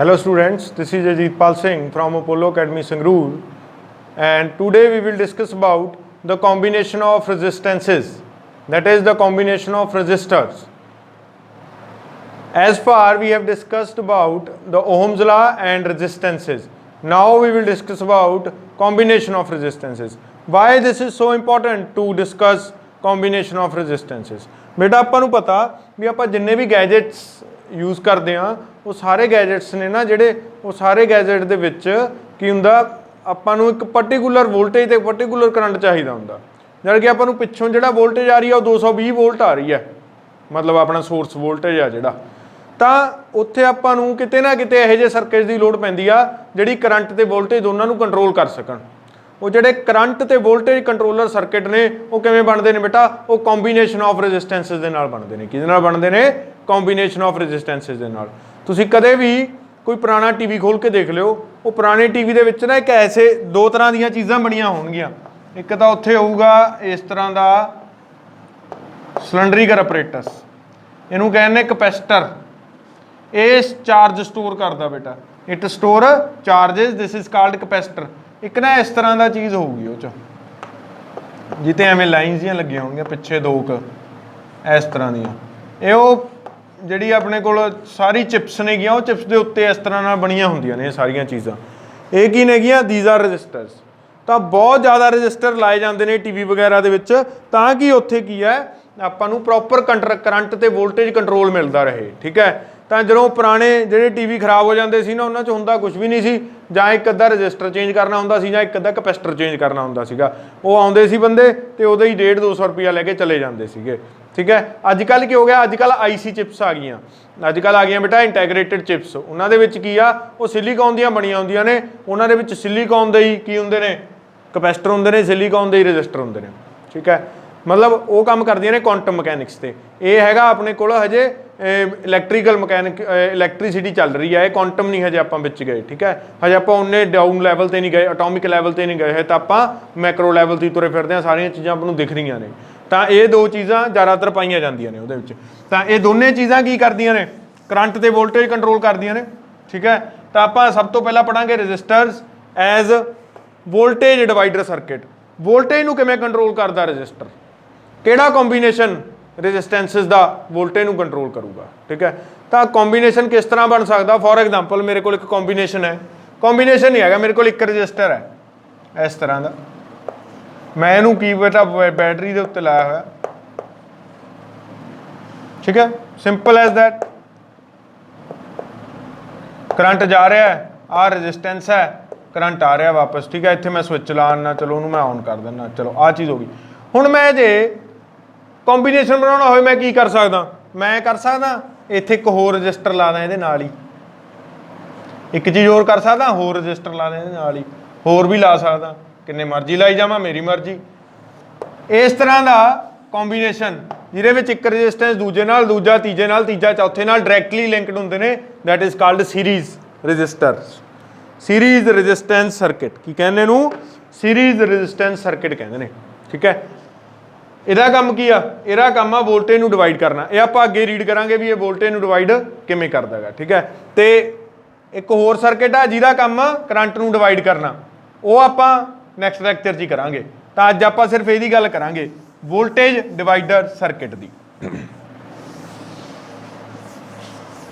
Hello students, this is Ajitpal Singh from Apollo Academy Sangrur, and today we will discuss about the combination of resistances, that is the combination of resistors. As far we have discussed about the Ohm's law and resistances. Now we will discuss about combination of resistances. Why this is so important to discuss combination of resistances? बेटा ਆਪਾਂ ਨੂੰ पता भी ਆਪਾਂ जिन्ने भी gadgets use करते हैं वो सारे गैजेट्स ने ना ਜਿਹੜੇ ਉਹ ਸਾਰੇ ਗੈਜਟ ਦੇ ਵਿੱਚ ਕੀ ਹੁੰਦਾ ਆਪਾਂ ਨੂੰ ਇੱਕ ਪਾਰਟਿਕੂਲਰ ਵੋਲਟੇਜ ਤੇ ਪਾਰਟਿਕੂਲਰ ਕਰੰਟ ਚਾਹੀਦਾ ਹੁੰਦਾ ਜਦ ਕਿ ਆਪਾਂ ਨੂੰ ਪਿੱਛੋਂ ਜਿਹੜਾ ਵੋਲਟੇਜ ਆ ਰਹੀ ਆ ਉਹ 220 ਵੋਲਟ ਆ ਰਹੀ ਹੈ ਮਤਲਬ ਆਪਣਾ ਸੋਰਸ ਵੋਲਟੇਜ ਆ ਜਿਹੜਾ ਤਾਂ ਉੱਥੇ ਆਪਾਂ ਨੂੰ ਕਿਤੇ ਨਾ ਕਿਤੇ ਇਹੋ ਜਿਹੇ ਸਰਕਟ ਦੀ ਲੋੜ ਪੈਂਦੀ ਆ ਜਿਹੜੀ ਕਰੰਟ ਤੇ ਵੋਲਟੇਜ ਦੋਨਾਂ ਨੂੰ ਕੰਟਰੋਲ ਕਰ ਸਕਣ ਉਹ ਜਿਹੜੇ ਕਰੰਟ ਤੇ ਵੋਲਟੇਜ ਕੰਟਰੋਲਰ ਸਰਕਟ ਨੇ ਉਹ ਕਿਵੇਂ ਬਣਦੇ ਨੇ ਬੇਟਾ ਉਹ ਕੰਬੀਨੇਸ਼ਨ ਆਫ ਰੈਜ਼ਿਸਟੈਂਸਸ ਦੇ ਨਾਲ ਬਣਦੇ ਨੇ ਕਿਹਦੇ ਨਾਲ ਬਣਦੇ ਨੇ ਕੰਬੀਨੇਸ਼ਨ ਆਫ ਰੈਜ਼ਿਸਟੈਂਸਸ ਦੇ ਨਾਲ ਤੁਸੀਂ ਕਦੇ ਵੀ ਕੋਈ ਪੁਰਾਣਾ ਟੀਵੀ ਖੋਲ ਕੇ ਦੇਖ ਲਿਓ ਉਹ ਪੁਰਾਣੇ ਟੀਵੀ ਦੇ ਵਿੱਚ ਨਾ ਇੱਕ ਐਸੇ ਦੋ ਤਰ੍ਹਾਂ ਦੀਆਂ ਚੀਜ਼ਾਂ ਬਣੀਆਂ ਹੋਣਗੀਆਂ ਇੱਕ ਤਾਂ ਉੱਥੇ ਹੋਊਗਾ ਇਸ ਤਰ੍ਹਾਂ ਦਾ ਸਿਲੰਡਰੀਕਲ ਆਪਰੇਟਸ ਇਹਨੂੰ ਕਹਿੰਦੇ ਕਪੈਸਿਟਰ ਇਹ ਚਾਰਜ ਸਟੋਰ ਕਰਦਾ ਬੇਟਾ it store charges this is called capacitor ਇੱਕ ਨਾ ਇਸ ਤਰ੍ਹਾਂ ਦਾ ਚੀਜ਼ ਹੋਊਗੀ ਉਹ 'ਚ ਜਿੱਤੇ ਐਵੇਂ ਲਾਈਨਸ ਜਿਹੀਆਂ ਲੱਗੀਆਂ ਹੋਣਗੀਆਂ ਪਿੱਛੇ ਦੋ ਕੁ ਇਸ ਤਰ੍ਹਾਂ ਦੀਆਂ ਇਹ ਉਹ ਜਿਹੜੀ ਆਪਣੇ ਕੋਲ ਸਾਰੀ ਚਿਪਸ ਨੇਗੀਆਂ ਉਹ ਚਿਪਸ ਦੇ ਉੱਤੇ ਇਸ ਤਰ੍ਹਾਂ ਨਾਲ ਬਣੀਆਂ ਹੁੰਦੀਆਂ ਨੇ ਇਹ ਸਾਰੀਆਂ ਚੀਜ਼ਾਂ ਇਹ ਕੀ ਨੇਗੀਆਂ ਥੀਸ ਆਰ ਰੈਜ਼ਿਸਟਰਸ ਤਾਂ ਬਹੁਤ ਜ਼ਿਆਦਾ ਰੈਜ਼ਿਸਟਰ ਲਾਏ ਜਾਂਦੇ ਨੇ ਟੀਵੀ ਵਗੈਰਾ ਦੇ ਵਿੱਚ ਤਾਂ ਕਿ ਉੱਥੇ ਕੀ ਹੈ ਆਪਾਂ ਨੂੰ ਪ੍ਰੋਪਰ ਕਰੰਟ ਤੇ ਵੋਲਟੇਜ ਕੰਟਰੋਲ ਮਿਲਦਾ ਰਹੇ ਠੀਕ ਹੈ ਤਾਂ ਜਦੋਂ ਪੁਰਾਣੇ ਜਿਹੜੇ ਟੀਵੀ ਖਰਾਬ ਹੋ ਜਾਂਦੇ ਸੀ ਨਾ ਉਹਨਾਂ 'ਚ ਹੁੰਦਾ ਕੁਝ ਵੀ ਨਹੀਂ ਸੀ ਜਾਂ ਇੱਕ ਅੱਧਾ ਰਜਿਸਟਰ ਚੇਂਜ ਕਰਨਾ ਹੁੰਦਾ ਸੀ ਜਾਂ ਇੱਕ ਅੱਧਾ ਕਪੈਸਿਟਰ ਚੇਂਜ ਕਰਨਾ ਹੁੰਦਾ ਸੀਗਾ ਉਹ ਆਉਂਦੇ ਸੀ ਬੰਦੇ ਤੇ ਉਹਦੇ ਹੀ 150-200 ਰੁਪਈਆ ਲੈ ਕੇ ਚਲੇ ਜਾਂਦੇ ਸੀਗੇ ਠੀਕ ਹੈ ਅੱਜ ਕੱਲ੍ਹ ਕੀ ਹੋ ਗਿਆ ਅੱਜ ਕੱਲ੍ਹ ਆਈਸੀ ਚਿਪਸ ਆ ਗਈਆਂ ਅੱਜ ਕੱਲ੍ਹ ਆ ਗਈਆਂ ਬੇਟਾ ਇੰਟੈਗਰੇਟਿਡ ਚਿਪਸ ਉਹਨਾਂ ਦੇ ਵਿੱਚ ਕੀ ਆ ਉਹ ਸਿਲੀਕੌਨ ਦੀਆਂ ਬਣੀਆਂ ਹੁੰਦੀਆਂ ਨੇ ਉਹਨਾਂ ਦੇ ਵਿੱਚ ਸਿਲੀਕੌਨ ਦੇ ਹੀ ਕੀ ਹੁੰਦੇ ਨੇ ਕਪੈਸਿਟਰ ਹੁੰਦੇ ਨੇ ਸਿਲੀਕੌਨ ਦੇ ਹੀ ਰਜਿਸਟਰ ਹੁੰਦੇ ਨੇ ਠੀਕ ਹੈ ਮਤਲਬ ਉਹ ਕੰਮ ਕਰਦੀਆਂ ਨੇ ਕੁਆਂਟਮ ਮਕੈਨਿਕਸ ਤੇ ਇਹ ਹੈਗਾ ਆਪਣੇ ਕੋਲ ਹਜੇ ਇਲੈਕਟ੍ਰੀਕਲ ਇਲੈਕਟ੍ਰੀਸਿਟੀ ਚੱਲ ਰਹੀ ਹੈ ਇਹ ਕੁਆਂਟਮ ਨਹੀਂ ਹਜੇ ਆਪਾਂ ਵਿੱਚ ਗਏ ਠੀਕ ਹੈ ਹਜੇ ਆਪਾਂ ਉਹਨੇ ਡਾਊਨ ਲੈਵਲ ਤੇ ਨਹੀਂ ਗਏ ਅਟੋਮਿਕ ਲੈਵਲ ਤੇ ਨਹੀਂ ਗਏ ਹੈ ਤਾਂ ਆਪਾਂ ਮੈਕਰੋ ਲੈਵਲ ਤੇ ਤੁਰੇ ਫਿਰਦੇ ਹਾਂ ਸਾਰੀਆਂ ਚੀਜ਼ਾਂ ਆਪਾਂ ਨੂੰ ਦਿਖ ਰਹੀਆਂ ਨੇ ਤਾਂ ਇਹ ਦੋ ਚੀਜ਼ਾਂ ਜ਼ਿਆਦਾਤਰ ਪਾਈਆਂ ਜਾਂਦੀਆਂ ਨੇ ਉਹਦੇ ਵਿੱਚ ਤਾਂ ਇਹ ਦੋਨੇ ਚੀਜ਼ਾਂ ਕੀ ਕਰਦੀਆਂ ਨੇ ਕਰੰਟ ਤੇ ਵੋਲਟੇਜ ਕੰਟਰੋਲ ਕਰਦੀਆਂ ਨੇ ਠੀਕ ਹੈ ਤਾਂ ਆਪਾਂ ਸਭ ਤੋਂ ਪਹਿਲਾਂ ਪੜਾਂਗੇ resistors as voltage divider circuit voltage ਨੂੰ ਕਿਵੇਂ ਕੰਟਰੋਲ ਕਰਦਾ ਰੈਜ਼ਿਸਟਰ ਕਿਹੜਾ ਕੰਬੀਨੇਸ਼ਨ ਰੈਜ਼ਿਸਟੈਂਸਸ ਦਾ ਵੋਲਟੇਜ ਨੂੰ ਕੰਟਰੋਲ ਕਰੂਗਾ ਠੀਕ ਹੈ ਤਾਂ ਕੰਬੀਨੇਸ਼ਨ ਕਿਸ ਤਰ੍ਹਾਂ ਬਣ ਸਕਦਾ ਫੋਰ ਐਗਜ਼ਾਮਪਲ ਮੇਰੇ ਕੋਲ ਇੱਕ ਕੰਬੀਨੇਸ਼ਨ ਹੈ ਕੰਬੀਨੇਸ਼ਨ ਨਹੀਂ ਹੈਗਾ ਮੇਰੇ ਕੋਲ ਇੱਕ ਰੈਜ਼ਿਸਟਰ ਹੈ ਇਸ ਤਰ੍ਹਾਂ ਦਾ ਮੈਂ ਇਹਨੂੰ ਕੀ ਬੇਟਾ ਬੈਟਰੀ ਦੇ ਉੱਤੇ ਲਾਇਆ ਹੋਇਆ ਠੀਕ ਹੈ ਸਿੰਪਲ ਐਜ਼ ਦੈਟ ਕਰੰਟ ਜਾ ਰਿਹਾ ਹੈ ਆਹ ਰੈਜ਼ਿਸਟੈਂਸ ਹੈ ਕਰੰਟ ਆ ਰਿਹਾ ਵਾਪਸ ਠੀਕ ਹੈ ਇੱਥੇ ਮੈਂ ਸਵਿਚ ਲਾਉਣਾ ਚਲੋ ਉਹਨੂੰ ਮੈਂ ਔਨ ਕਰ ਦਿੰਦਾ ਚਲੋ ਆਹ ਚੀਜ਼ ਹੋ ਗਈ ਹੁਣ ਮੈਂ ਜੇ ਕੰਬੀਨੇਸ਼ਨ ਬਣਾਉਣਾ ਹੋਵੇ ਮੈਂ ਕੀ ਕਰ ਸਕਦਾ ਮੈਂ ਕਰ ਸਕਦਾ ਇੱਥੇ ਇੱਕ ਹੋਰ ਰਜਿਸਟਰ ਲਾ ਦਾਂ ਇਹਦੇ ਨਾਲ ਹੀ ਇੱਕ ਚੀਜ਼ ਹੋਰ ਕਰ ਸਕਦਾ ਹੋਰ ਰਜਿਸਟਰ ਲਾ ਦਾਂ ਇਹਦੇ ਨਾਲ ਹੀ ਹੋਰ ਵੀ ਲਾ ਸਕਦਾ ਕਿੰਨੇ ਮਰਜ਼ੀ ਲਾਈ ਜਾਵਾਂ ਮੇਰੀ ਮਰਜ਼ੀ ਇਸ ਤਰ੍ਹਾਂ ਦਾ ਕੰਬੀਨੇਸ਼ਨ ਜਿਹਦੇ ਵਿੱਚ ਇੱਕ ਰਜਿਸਟੈਂਸ ਦੂਜੇ ਨਾਲ ਦੂਜਾ ਤੀਜੇ ਨਾਲ ਤੀਜਾ ਚੌਥੇ ਨਾਲ ਡਾਇਰੈਕਟਲੀ ਲਿੰਕਡ ਹੁੰਦੇ ਨੇ that is called series resistors series resistance circuit ਕੀ ਕਹਿੰਦੇ ਨੂੰ ਸੀਰੀਜ਼ ਰੈਜ਼ਿਸਟੈਂਸ ਸਰਕਿਟ ਕਹਿੰਦੇ ਨੇ ਠੀਕ ਹੈ ਇਹਦਾ ਕੰਮ ਕੀ ਆ ਇਹਦਾ ਕੰਮ ਆ ਵੋਲਟੇਜ ਨੂੰ ਡਿਵਾਈਡ ਕਰਨਾ ਇਹ ਆਪਾਂ ਅੱਗੇ ਰੀਡ ਕਰਾਂਗੇ ਵੀ ਇਹ ਵੋਲਟੇਜ ਨੂੰ ਡਿਵਾਈਡ ਕਿਵੇਂ ਕਰਦਾ ਹੈਗਾ ਠੀਕ ਹੈ ਤੇ ਇੱਕ ਹੋਰ ਸਰਕਿਟ ਆ ਜਿਹਦਾ ਕੰਮ ਆ ਕਰੰਟ ਨੂੰ ਡਿਵਾਈਡ ਕਰਨਾ ਉਹ ਆਪਾਂ ਨੈਕਸਟ ਲੈਕਚਰ 'ਚ ਹੀ ਕਰਾਂਗੇ ਤਾਂ ਅੱਜ ਆਪਾਂ ਸਿਰਫ ਇਹਦੀ ਗੱਲ ਕਰਾਂਗੇ ਵੋਲਟੇਜ ਡਿਵਾਈਡਰ ਸਰਕਿਟ ਦੀ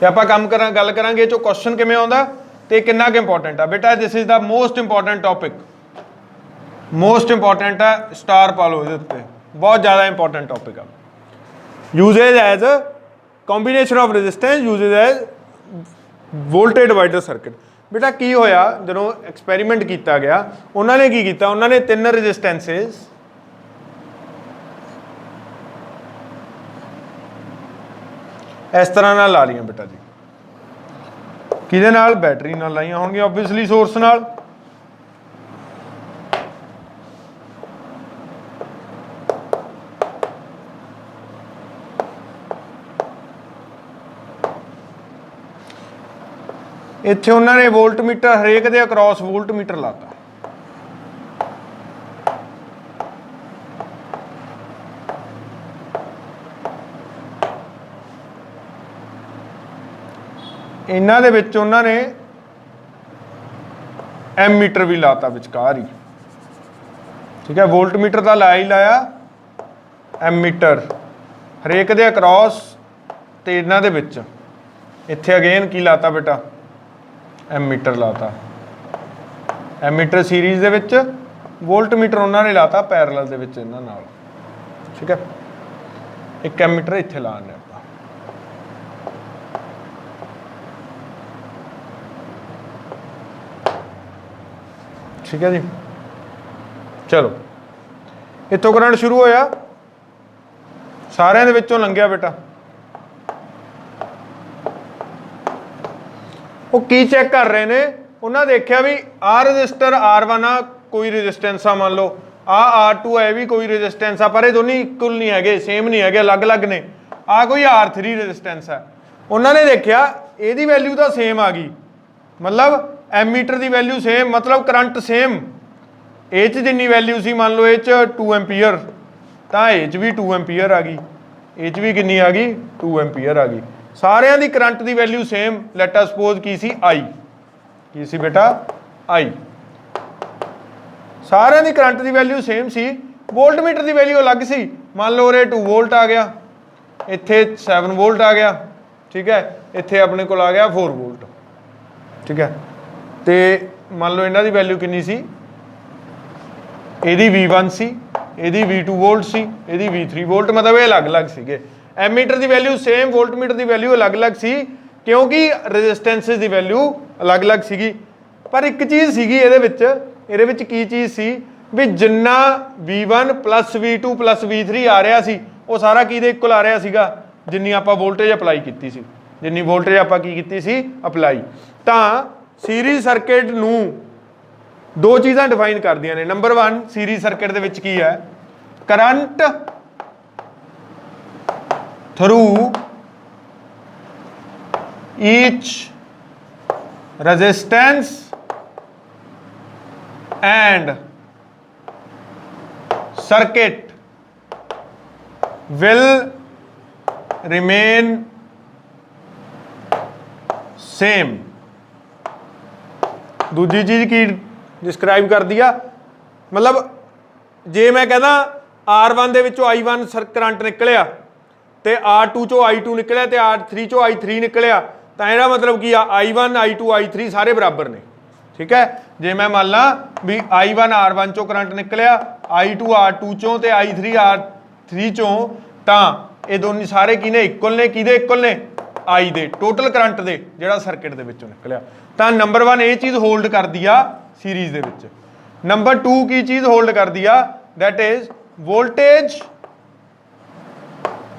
ਤੇ ਆਪਾਂ ਗੱਲ ਕਰਾਂਗੇ ਇਹ 'ਚੋਂ ਕੁਐਸਚਨ ਕਿਵੇਂ ਆਉਂਦਾ ਤੇ ਕਿੰਨਾ ਕੁ ਇੰਪੋਰਟੈਂਟ ਆ ਬੇਟਾ this is the most important topic most important ਆ ਸਟਾਰ ਪਾ ਲਓ ਇਹਦੇ ਉੱਤੇ ਬਹੁਤ ਜ਼ਿਆਦਾ ਇੰਪੋਰਟੈਂਟ ਟੌਪਿਕ ਆ usage as combination of resistance usage as voltage divider circuit ਬੇਟਾ ਕੀ ਹੋਇਆ ਜਦੋਂ ਐਕਸਪੈਰੀਮੈਂਟ ਕੀਤਾ ਗਿਆ ਉਹਨਾਂ ਨੇ ਕੀ ਕੀਤਾ ਉਹਨਾਂ ਨੇ ਤਿੰਨ ਰੈਜ਼ਿਸਟੈਂਸਸ ਇਸ ਤਰ੍ਹਾਂ ਨਾਲ ਲਾ ਲਈਆਂ ਬੇਟਾ ਜੀ ਕਿਹਦੇ ਨਾਲ ਬੈਟਰੀ ਨਾਲ ਲਾਈਆਂ ਹੋਣਗੀਆਂ ਓਬਵੀਅਸਲੀ ਸੋਰਸ ਨਾਲ ਇੱਥੇ ਉਹਨਾਂ ਨੇ ਵੋਲਟਮੀਟਰ ਹਰੇਕ ਦੇ ਅਕ੍ਰੋਸ ਵੋਲਟਮੀਟਰ ਲਾਤਾ ਇਹਨਾਂ ਦੇ ਵਿੱਚ ਉਹਨਾਂ ਨੇ एमीटर भी लाता विचकार ही, ठीक है। वोल्ट मीटर का लाया ही लाया, एमीटर हरेक दे अक्रॉस ते इन्हां दे विच इत्थे अगेन की लाता बेटा, एमीटर लाता। एमीटर सीरीज़ दे विच, वोल्ट मीटर उन्होंने लाता पैरल दे विच इन्हां नाल, ठीक है। एक एमीटर इत्थे लाने आपां, ठीक है जी। चलो इत्थों करंट शुरू होया, सारिਆਂ ਦੇ ਵਿੱਚੋਂ ਲੰਘਿਆ बेटा। ਉਹ ਕੀ ਚੈੱਕ ਕਰ ਰਹੇ ਨੇ, ਉਹਨਾਂ ਦੇਖਿਆ ਵੀ ਆਹ ਰਜਿਸਟਰ R1 ਆ, ਕੋਈ ਰਜਿਸਟੈਂਸ ਆ, ਮੰਨ ਲਓ ਆ R2 ਹੈ, ਵੀ ਕੋਈ ਰਜਿਸਟੈਂਸ ਆ, ਪਰ ਇਹ ਦੋਨੇ ਇਕੁਅਲ ਨਹੀਂ ਹੈਗੇ, ਸੇਮ ਨਹੀਂ ਹੈਗੇ, ਅਲੱਗ-ਅਲੱਗ ਨੇ। ਆ ਕੋਈ R3 ਰਜਿਸਟੈਂਸ ਹੈ, ਉਹਨਾਂ ਨੇ ਦੇਖਿਆ ਇਹਦੀ ਵੈਲਿਊ ਤਾਂ ਸੇਮ ਆ ਗਈ, मतलब एमीटर की वैल्यू सेम, मतलब करंट सेम। ए च जिन्नी वैल्यू सी, मान लो ए च 2 एम्पीयर, तो ए च भी 2 एम्पीयर आ गई, ए च भी कितनी आ गई 2 एम्पीयर आ गई। सारिਆਂ ਦੀ करंट की value same. Let us suppose की सी आई, की सी बेटा आई, सारिਆਂ ਦੀ करंट की वैल्यू सेम सी। वोल्ट मीटर की वैल्यू अलग सी, मान लो उरे 2 वोल्ट आ गया, इत्थे 7 वोल्ट आ गया, ठीक है। इत्थे अपने को आ गया 4 वोल्ट, ठीक है। तो मान लो इन्हों की वैल्यू कितनी सी, यदी V1 सी, यदी V2 वोल्ट सी, यदी V3 वोल्ट, मतलब ये अलग अलग सीगे। एमीटर की वैल्यू सेम, वोल्ट मीटर की वैल्यू अलग अलग सी, क्योंकि रजिस्टेंसिस की वैल्यू अलग अलग सीगी। पर एक चीज़ सीगी ये की चीज़ सी भी जिन्ना V1 plus V2 plus V3 आ रहा सी, वो सारा किहदे इक्वल आ रहा सीगा, जिन्नी आपां वोल्टेज अपलाई कीती सी, जिन्नी वोल्टेज आपां की कीती सी अपलाई। तो सीरीज सर्किट नूं दो चीज़ां डिफाइन करदियां ने। नंबर 1, सीरीज सर्किट दे विच की है, current through each resistance and circuit will remain same. दूजी चीज़ की डिस्क्राइब कर दिया, मतलब जे मैं कहना R1 दे विचों I1 करंट निकलिया, तो R2 चो I2 निकलिया, तो R3 चो I3 निकलिया, तो यह मतलब की I1 I2 I3 सारे बराबर ने, ठीक है। जे मैं मान ला भी I1 R1 चो करंट निकलिया, I2 R2 चो, तो I3 R3 चो, तो ये दोनों सारे की ने इक्वल ने, किहदे इक्वल ने, आई दे टोटल करंट दे जिहड़ा सर्किट दे विचों निकलिया। तो नंबर 1 ये चीज़ होल्ड कर दिया सीरीज़ दे विच। नंबर 2 की चीज़ होल्ड कर दिया, that is voltage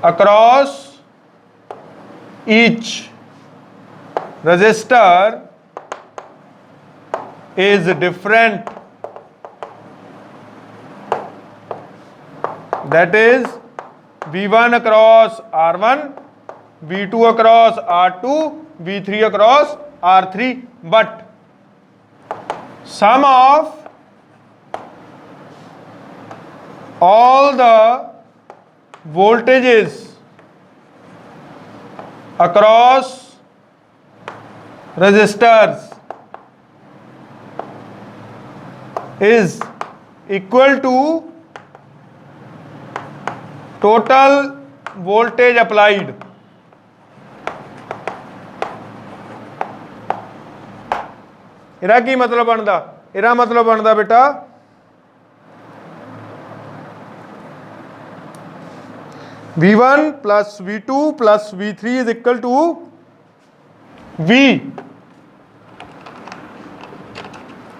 across each resistor is different, that is V1 across R1, V2 across R2, V3 across R3, but sum of all the voltages across resistors is equal to total voltage applied। इहदा की मतलब बनता, इहदा मतलब बनता बेटा V1 plus V2 plus V3 is equal to V।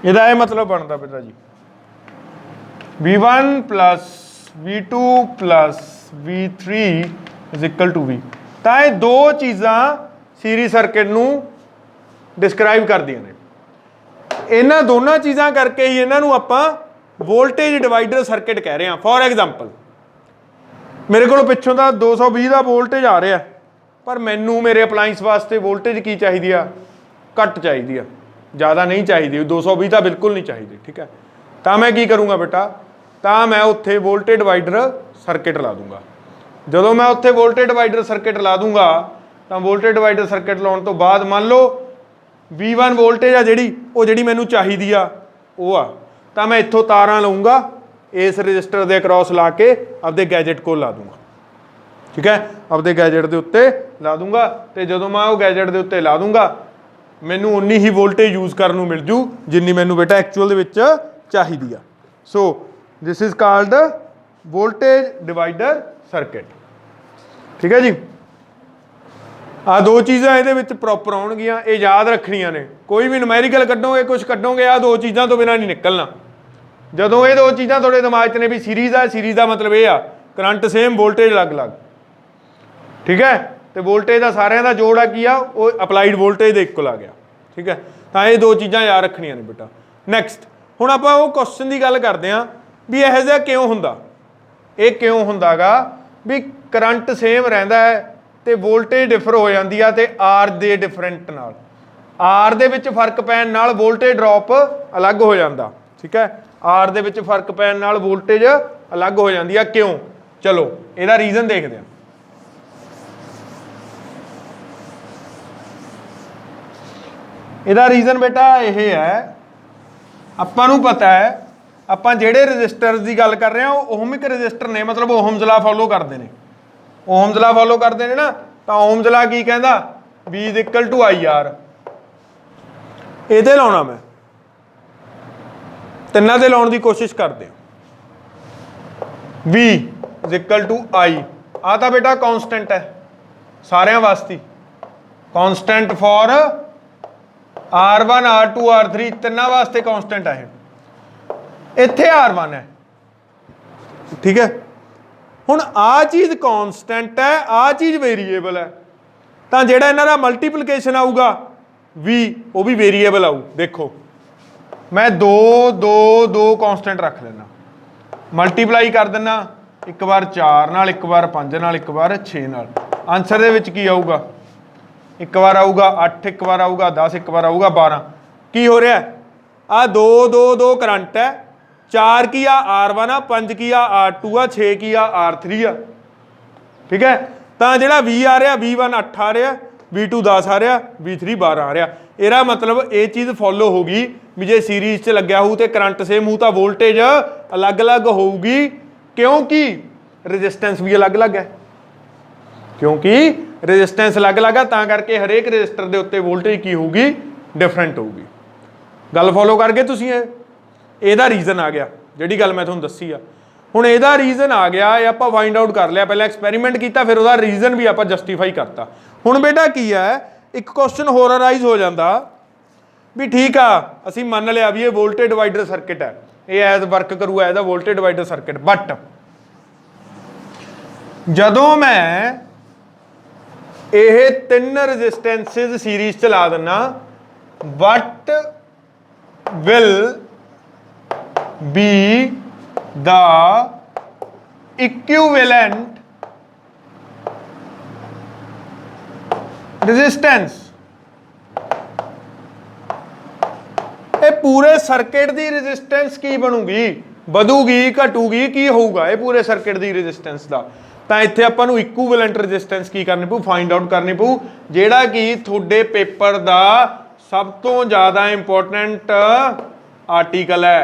इहदा यह मतलब बनता बेटा जी V1 plus V2 plus V3 is equal to V। तो ये दो चीज़ां सीरीज सर्किट नूं डिस्क्राइब करदियां ने। इन्हां दोनों चीज़ां करके ही इन्हां नूं आपां वोल्टेज डिवाइडर सर्किट कह रहे हैं। फॉर एग्जांपल मेरे को पिछों का 220 का वोल्टेज आ रहा है, पर मैनू मेरे अपलाइंस वास्ते वोल्टेज की चाहिए आ, घट चाहिए, ज़्यादा नहीं चाहिए, 220 तो बिल्कुल नहीं चाहिए, ठीक है। तो मैं की करूँगा बेटा, तो मैं उत्थे वोल्टेज डिवाइडर सर्किट ला दूँगा। जो मैं उत्थे वोल्टेज डिवाइडर सर्किट ला दूँगा, तो वोल्टेज डिवाइडर सर्किट लाने तो बाद मान लो V1 वोल्टेज आ जिहड़ी मैनू चाहिदी आ वो आ, तो मैं इत्थों तारां लऊंगा इस रजिस्टर के क्रॉस ला के आपदे गैजेट को ला दूंगा, ठीक है, आपदे गैजेट के उत्ते ला दूंगा। तो जो मैं वो गैजेट के उत्ते ला दूंगा मैनू उन्नी ही वोल्टेज यूज़ करने को मिल जू जिन्नी मैनू बेटा एक्चुअल दे विच चाहिदी आ। So this is called voltage divider circuit, ठीक है जी। आ दो चीज़ां ये प्रॉपर आउणगियां, ये याद रखनियां ने। कोई भी नुमैरिकल कड्डोगे कुछ कड्डोगे आ दो चीज़ों तो बिना नहीं निकलना। जदों ये दो चीज़ां थोड़े दिमाग च ने भी सीरीज़ आ, सीरीज़ का मतलब ये आ करंट सेम वोल्टेज अलग अलग, ठीक है। तो वोल्टेज का सारिਆਂ का जोड़ आ की आ वो अपलाइड वोल्टेज के इक्वल आ गया, ठीक है। तो ये दो चीज़ां याद रखनियां ने बेटा। नैक्सट हुण आपां वो क्वेश्चन की गल करते हैं भी इहो जिहा क्यों हुंदा, ये क्यों हुंदा गा भी करंट सेम रहिंदा है तो वोल्टेज डिफर हो जाती है तो आर दे डिफरेंट नाल आर दे विच फर्क पैण नाल वोल्टेज ड्रॉप अलग हो जाता, ठीक है। आर दे विच फर्क पैण नाल वोल्टेज अलग हो जाती है, क्यों? चलो इहदा रीजन देखते हैं। इहदा रीजन बेटा यह है, आपां नूं पता है आपां जिहड़े रजिस्टर्स की गल कर रहे हैं वो ओहमिक रजिस्टर ने, मतलब ओहम्स ला फॉलो करते हैं। ओहम्स ला फॉलो करते हैं ना, तो ओहम्स ला की कहता V is equal to I R. ये लाउणा मैं तिन्नां ते लाउण की कोशिश करते हैं। V इज इक्वल टू आई आ तो बेटा कॉन्सटेंट है सारिਆਂ वास्ते, constant for R1 R2 R3 तिन्नां वास्ते कॉन्सटेंट है। इत्थे R1 है, ठीक है। हुण आ चीज़ कॉन्सटेंट है, आ चीज़ वेरीएबल है, तो जिहड़ा इन्हां दा मल्टीप्लीकेशन आऊगा V वो भी वेरीएबल आऊ। देखो मैं दो दो दो कॉन्सटेंट रख लेना, मल्टीप्लाई कर देना, एक बार 4 नाल, एक बार 5 नाल, एक बार 6 नाल। आंसर दे विच की आऊगा? एक बार आऊगा 8, एक बार आऊगा 10, एक बार आऊगा 12। की हो रहा है? आ दो दो दो करंट है, 4 की आ R1 आ, 5 की आ R2 आ, 6 की आ R3 आ, ठीक है। तो जिहड़ा V आ रहा V1 8 आ रहा, V2 10 आ रहा, V3 12 आ रहा। ਇਹਦਾ मतलब ये चीज़ फॉलो होगी भी जे सीरीज़ च लग्या हो तो करंट सेम हो तो वोल्टेज अलग अलग होगी, क्योंकि रजिस्टेंस भी अलग अलग है, क्योंकि रजिस्टेंस अलग अलग है, तां करके हरेक रजिस्टर के उत्ते वोल्टेज की होगी डिफरेंट होगी। गल फॉलो करके तुसीं ਇਹਦਾ रीजन आ गया जिहड़ी गल मैं तुहानूं दस्सी आ। हुण ਇਹਦਾ रीजन आ गया, ये आपां फाइंड आउट कर लिया, पहले एक्सपैरीमेंट किया फिर ਉਹਦਾ रीजन भी आपां जस्टिफाई करता। हुण बेटा की है एक क्वेश्चन होर अराइज हो जाता भी ठीक आ असीं मान लिया भी ये वोल्टेज डिवाइडर सर्किट है, ये एज वर्क करूगा as a voltage divider circuit, but जदों मैं ये 3 रजिस्टेंसिस सीरीज चला देना, what will be the equivalent resistance? ये पूरे सर्किट की रेजिस्टेंस की बनूगी, ਵਧੂਗੀ घटूगी, की होगा ये पूरे सर्किट की रेजिस्टेंस का? तो इत्थे आपां नूं इक्विवेलेंट रेजिस्टेंस की करनी पऊ, फाइंड आउट करनी पऊ, जिहड़ा कि तुहाडे पेपर का सब तो ज़्यादा इंपोर्टेंट आर्टिकल है।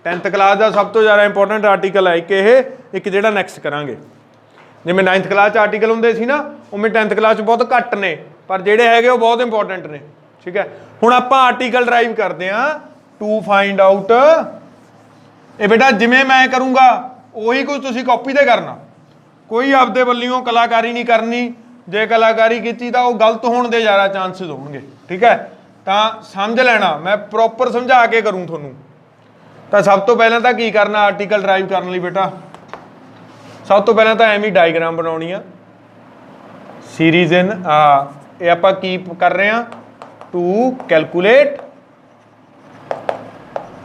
10th क्लास का सब तो ज़्यादा इंपोर्टेंट आर्टिकल है एक जिहड़ा नैक्सट करांगे। जिवें 9th क्लास आर्टिकल होंदे सी ना, उवें 10th क्लास बहुत घट ने, पर जिहड़े हैगे वो बहुत इंपोर्टेंट ने, ठीक है। हुण आपां आर्टिकल ड्राइव करते हैं टू फाइंड आउट। ये बेटा जिवें मैं करूँगा उही कुछ तुसीं कॉपी ते करना, कोई आपदे वल्लियों कलाकारी नहीं करनी। जे कलाकारी की तो गलत होने के ज़्यादा चांसिस होणगे, ठीक है। तो समझ लेना, मैं प्रॉपर समझा के करूँ तुहानूं। तो सब तो पहले तो की करना आर्टिकल ड्राइव करने लई बेटा, सब तो पहले तो एवं डायग्राम बनानी है सीरीज इन ये आपां की कर रहे हैं to calculate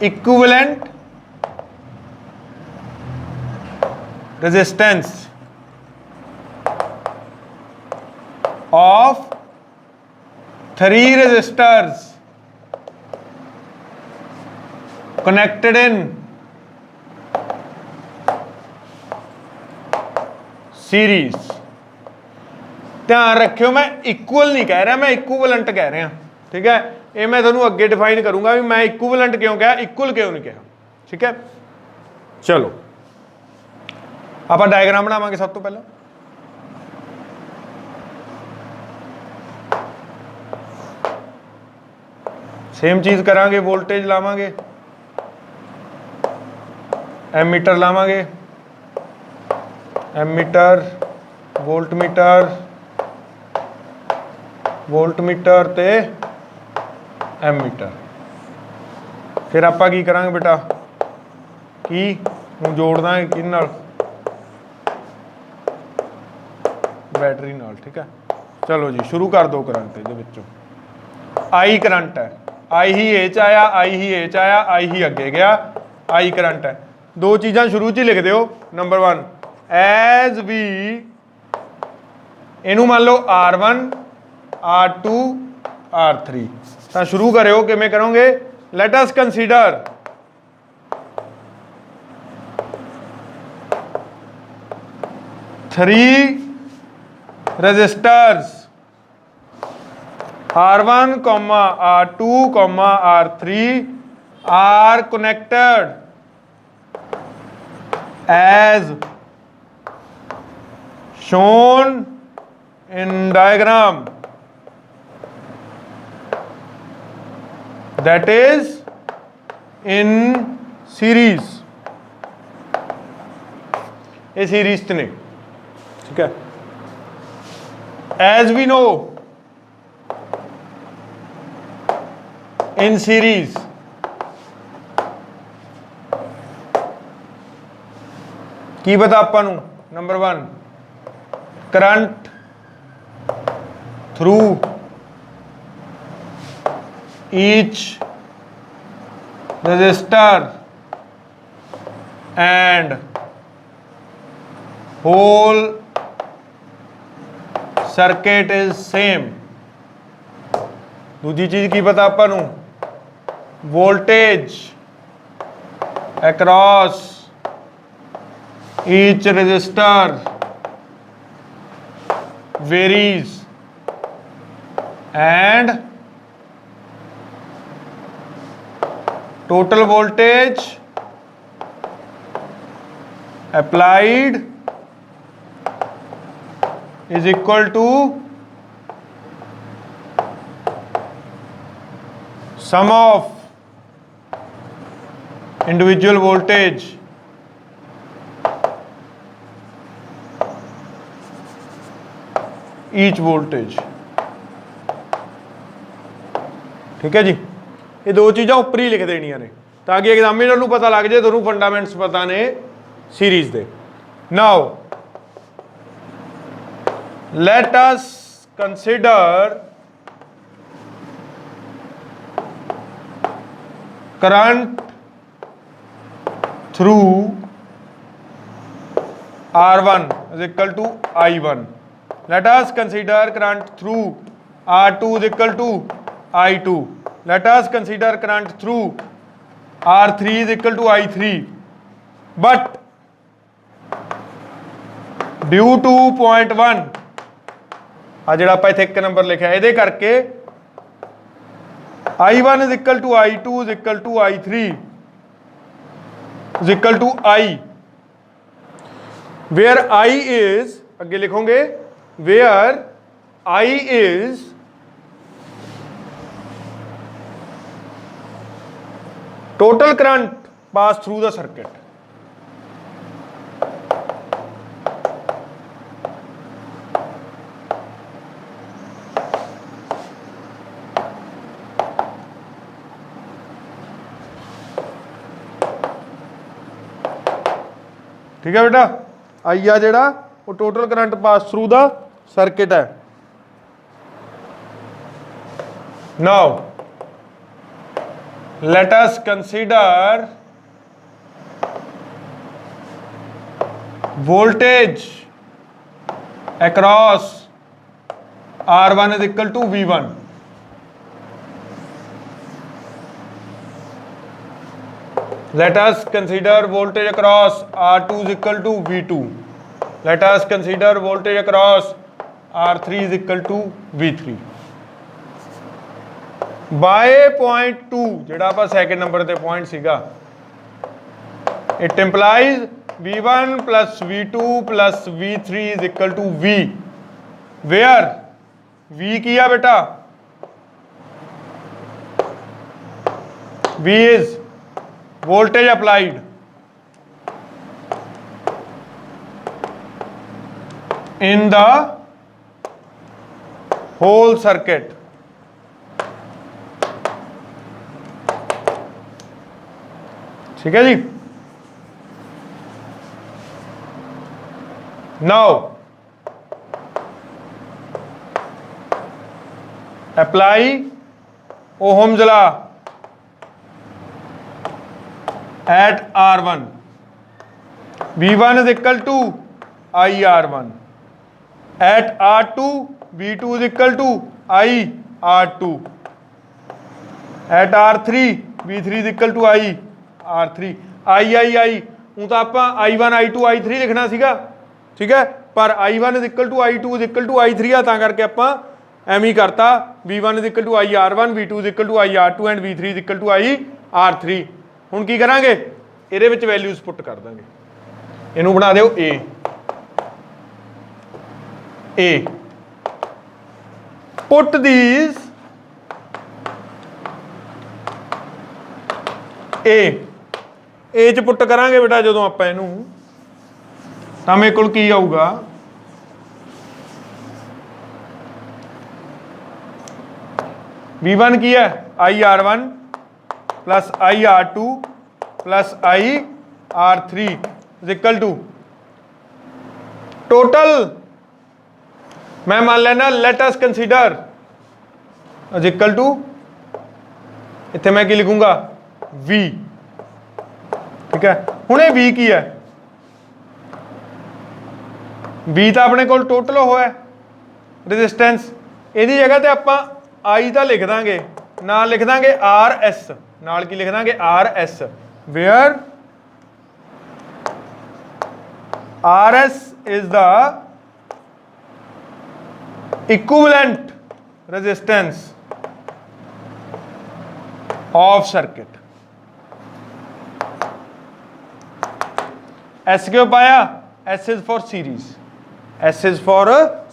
equivalent resistance of 3 resistors connected in series. ध्यान रखियो मैं इक्वल नहीं कह रहा, मैं इक्विवेलेंट कह रहा, ठीक है। ये मैं थोनों अगे डिफाइन करूँगा भी मैं इक्विवेलेंट क्यों कहा, इक्वल क्यों नहीं कहा। ठीक है, चलो आप डायग्राम बनावांगे सब तो पहले। सेम चीज़ करांगे, वोल्टेज लावांगे, एमीटर लावांगे, एमीटर वोल्टमीटर ते एमीटर। फिर आप की करांगे बेटा, की नूं जोड़ देंगे कि नाल, बैटरी नाल। ठीक है, चलो जी शुरू कर दो करंट इहदे विचों। आई करंट है, आई ही ए च आया, आई ही ए च आया, आई ही अगे गया, आई करंट है। दो चीज़ां शुरू च ही लिख दो। नंबर 1 एज वी इनू मान लो R1 R2 R3। तो शुरू करो किवें करोगे, late us consider three resistors R1, R2, R3 are connected as shown in diagram, that is in series। ये सीरीज ने, ठीक है। as we know in series की पता आपां नूं, number 1 current through each resistor and whole circuit is same। दूजी चीज की पता आपां नूं, voltage across each resistor varies and total voltage applied is equal to sum of individual voltage each voltage। ठीक है जी, ये दो चीज़ां उपर ही लिख देनियां ने ताकि एग्जामिनर नूं पता लग जाए तुहानूं फंडामेंट्स पता ने series they. Now let us consider current through R1 is equal to I1। let us consider current through R2 is equal to I2। let us consider current through R3 is equal to I3। but due to point 1 आ जिहड़ा आपां इत्थे एक number लिखिआ इहदे करके I1 is equal to I2 is equal to I3 is equal to I, where I is अगे लिखोगे where I is total current pass through the circuit। ठीक है बेटा, आई आ जेड़ा वो total current pass through the circuit है। Now let us consider voltage across R1 is equal to V1। let us consider voltage across R2 is equal to V2। let us consider voltage across R3 is equal to V3। By point 2 ਜਿਹੜਾ ਆਪਾਂ second number ਤੇ point ਸੀਗਾ it implies v1 plus v2 plus v3 is equal to v where v ਕੀ ਆ बेटा v is voltage applied in the whole circuit ठीक है जी now apply Ohm's law at R1 V1 is equal to IR1 at R2 V2 is equal to IR2 at R3 V3 is equal to IR3 I ਹੁਣ ਤਾਂ ਆਪਾਂ I1 I2 I3 ਲਿਖਣਾ ਸੀਗਾ ठीक है पर I1 is equal to I2 is equal to I3 ਆ ਤਾਂ ਕਰਕੇ ਆਪਾਂ ਐਵੇਂ ਹੀ ਕਰਤਾ V1 is equal to IR1 V2 is equal to IR2 and V3 is equal to IR3 ਹੁਣ ਕੀ ਕਰਾਂਗੇ ਇਹਦੇ ਵਿੱਚ ਵੈਲਿਊਜ਼ ਪੁੱਟ ਕਰ ਦਾਂਗੇ ਇਹਨੂੰ ਬਣਾ ਦਿਓ A put these A ਚ ਪੁੱਟ ਕਰਾਂਗੇ ਬੇਟਾ ਜਦੋਂ ਆਪਾਂ ਇਹਨੂੰ ਤਾਂ ਮੇਰੇ ਕੋਲ ਕੀ ਆਊਗਾ V1 ਕੀ ਹੈ IR1 plus IR2 plus IR3 is equal to total मैं मान लेना let us consider is equal to इत्थे मैं की लिखूंगा V ठीक है हुण ये V की है V ਤਾਂ ਆਪਣੇ ਕੋਲ ਟੋਟਲ ਹੋਇਆ ਰੈਜ਼ਿਸਟੈਂਸ ਇਹਦੀ ਜਗ੍ਹਾ ਤੇ ਆਪਾਂ I ਤਾਂ ਲਿਖ ਦਾਂਗੇ ਨਾਲ ਲਿਖ ਦਾਂਗੇ RS ਨਾਲ ਕੀ ਲਿਖ ਦਾਂਗੇ RS where RS is the equivalent resistance of circuit S क्यों पाया S is for series S is for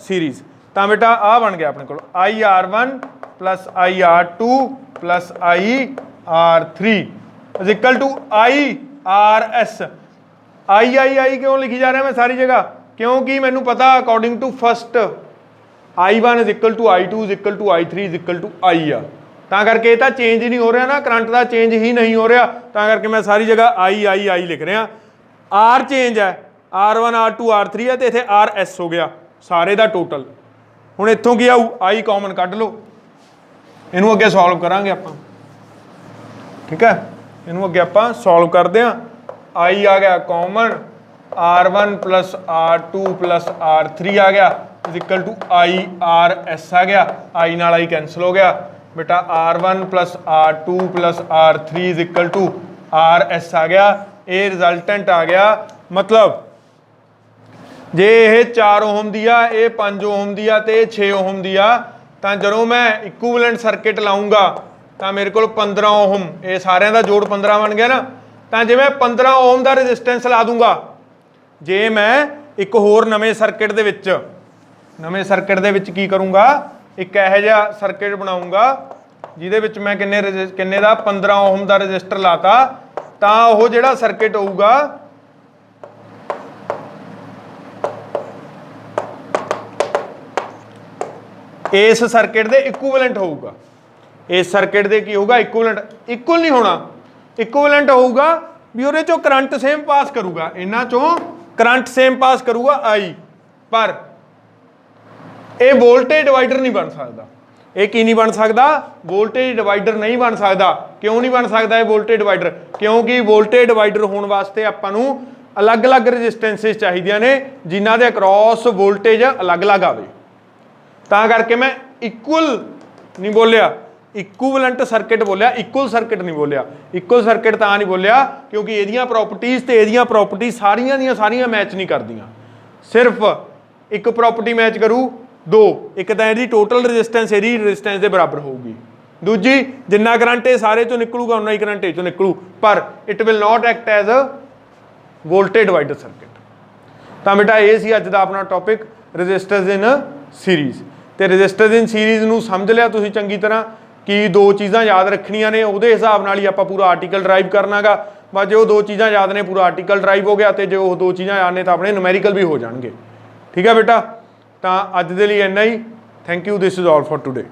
series ਤਾਂ ਬੇਟਾ ਆ ਬਣ ਗਿਆ ਆਪਣੇ ਕੋਲ IR1 plus IR2 plus IR3 is equal to IRS I ਕਿਉਂ ਲਿਖੀ ਜਾ ਰਿਹਾ ਮੈਂ ਸਾਰੀ ਜਗ੍ਹਾ ਕਿਉਂਕਿ ਮੈਨੂੰ ਪਤਾ according to first I1 is equal to I2 is equal to I3 is equal to I ਆ ਤਾਂ ਕਰਕੇ ਇਹ ਤਾਂ ਚੇਂਜ ਹੀ ਨਹੀਂ ਹੋ ਰਿਹਾ ਨਾ ਕਰੰਟ ਦਾ ਚੇਂਜ ਹੀ ਨਹੀਂ ਹੋ ਰਿਹਾ ਤਾਂ ਕਰਕੇ ਮੈਂ ਸਾਰੀ ਜਗ੍ਹਾ I ਲਿਖ ਰਿਹਾ R ਚੇਂਜ ਹੈ R1 R2 R3 ਹੈ ਤੇ ਇੱਥੇ RS ਹੋ ਗਿਆ ਸਾਰੇ ਦਾ ਟੋਟਲ ਹੁਣ ਇੱਥੋਂ ਕੀ ਆਊ I ਕਾਮਨ ਕੱਢ ਲਓ ਇਹਨੂੰ ਅੱਗੇ ਸੋਲਵ ਕਰਾਂਗੇ ਆਪਾਂ ਠੀਕ ਹੈ ਇਹਨੂੰ ਅੱਗੇ ਆਪਾਂ ਸੋਲਵ ਕਰਦੇ ਹਾਂ I ਆ ਗਿਆ common R1 plus R2 plus R3 ਆ ਗਿਆ is equal to IRS ਆ ਗਿਆ I ਨਾਲ I ਕੈਂਸਲ ਹੋ ਗਿਆ बेटा R1 plus R2 plus R3 is equal to RS आ गया ये रिजल्टेंट आ गया मतलब जे ये 4 ओम दी आ ये 5 ओम दी आ ते 6 ओम दी आ तां जदों मैं इक्विवेलेंट सर्किट लाऊंगा तां मेरे को 15 ओम ये सारिਆਂ ਦਾ जोड़ 15 बन गया ना तां जे मैं 15 ओम ਦਾ रेजिस्टेंस ला दूंगा जे मैं एक होर नਵੇਂ सर्किट ਦੇ ਵਿੱਚ ਨਵੇਂ सर्किट ਦੇ ਵਿੱਚ ਕੀ ਕਰੂੰਗਾ एक ਇਹੋ ਜਿਹਾ सर्किट बनाऊंगा ਜਿਹਦੇ ਵਿੱਚ मैं किन्ने ਦਾ 15 ओम ਦਾ रजिस्टर लाता ਤਾਂ ਉਹ ਜਿਹੜਾ सर्किट ਹੋਊਗਾ इस सर्किट ਦੇ इक्विवेलेंट ਹੋਊਗਾ इस सर्किट ਦੇ ਕੀ ਹੋਊਗਾ इक्विवेलेंट इक्वल नहीं होना इक्विवेलेंट ਹੋਊਗਾ ਵੀ ਉਹਦੇ ਚੋਂ करंट सेम पास करूगा ਇਹਨਾਂ ਚੋਂ करंट सेम पास करूगा I पर ਇਹ वोल्टेज डिवाइडर नहीं बन सकता ਇਹ ਕੀ ਨਹੀਂ ਬਣ ਸਕਦਾ वोल्टेज डिवाइडर नहीं बन सकता क्यों नहीं बन सकता ਇਹ वोल्टेज डिवाइडर क्योंकि वोल्टेज डिवाइडर होने वास्ते ਆਪਾਂ ਨੂੰ अलग-अलग रेजिस्टेंसेस चाहिए ने जिन्हां दे अक्रॉस वोल्टेज अलग-अलग आवे ਤਾਂ करके मैं इक्वल नहीं बोलिया इक्विवेलेंट सर्किट बोलिया इक्वल सर्किट नहीं बोलिया इक्वल सर्किट ਤਾਂ नहीं बोलिया क्योंकि ਇਹਦੀਆਂ प्रॉपर्टीज ਤੇ ਇਹਦੀਆਂ प्रॉपर्टीज ਸਾਰੀਆਂ ਦੀਆਂ ਸਾਰੀਆਂ मैच नहीं करदियां सिर्फ एक प्रॉपर्टी मैच करू दो एक तो यदि टोटल रेजिस्टेंस यदि रेजिस्टेंस के बराबर होगी दूजी जिन्ना करंट ये सारे चों निकलूगा उन्ना ही करंट ये चों निकलू, पर it will not act as a voltage divider circuit. तो बेटा ये सी अज दा अपना टॉपिक रजिस्टर्स इन सीरीज़। तो रजिस्टर्स इन सीरीज़ नूं समझ लिया तुसीं चंगी तरह कि दो चीज़ां याद रखनियां ने, उहदे हिसाब नाल ही आपां पूरा आर्टिकल ड्राइव करना गा। बस जो दो चीज़ां याद ने पूरा आर्टिकल ड्राइव हो गया, तो जो दो चीज़ां याद ने तो अपने न्यूमेरिकल भी हो जाएंगे। ठीक है बेटा, तो अज दे लई इन्ना ही। Thank you, this is all for today.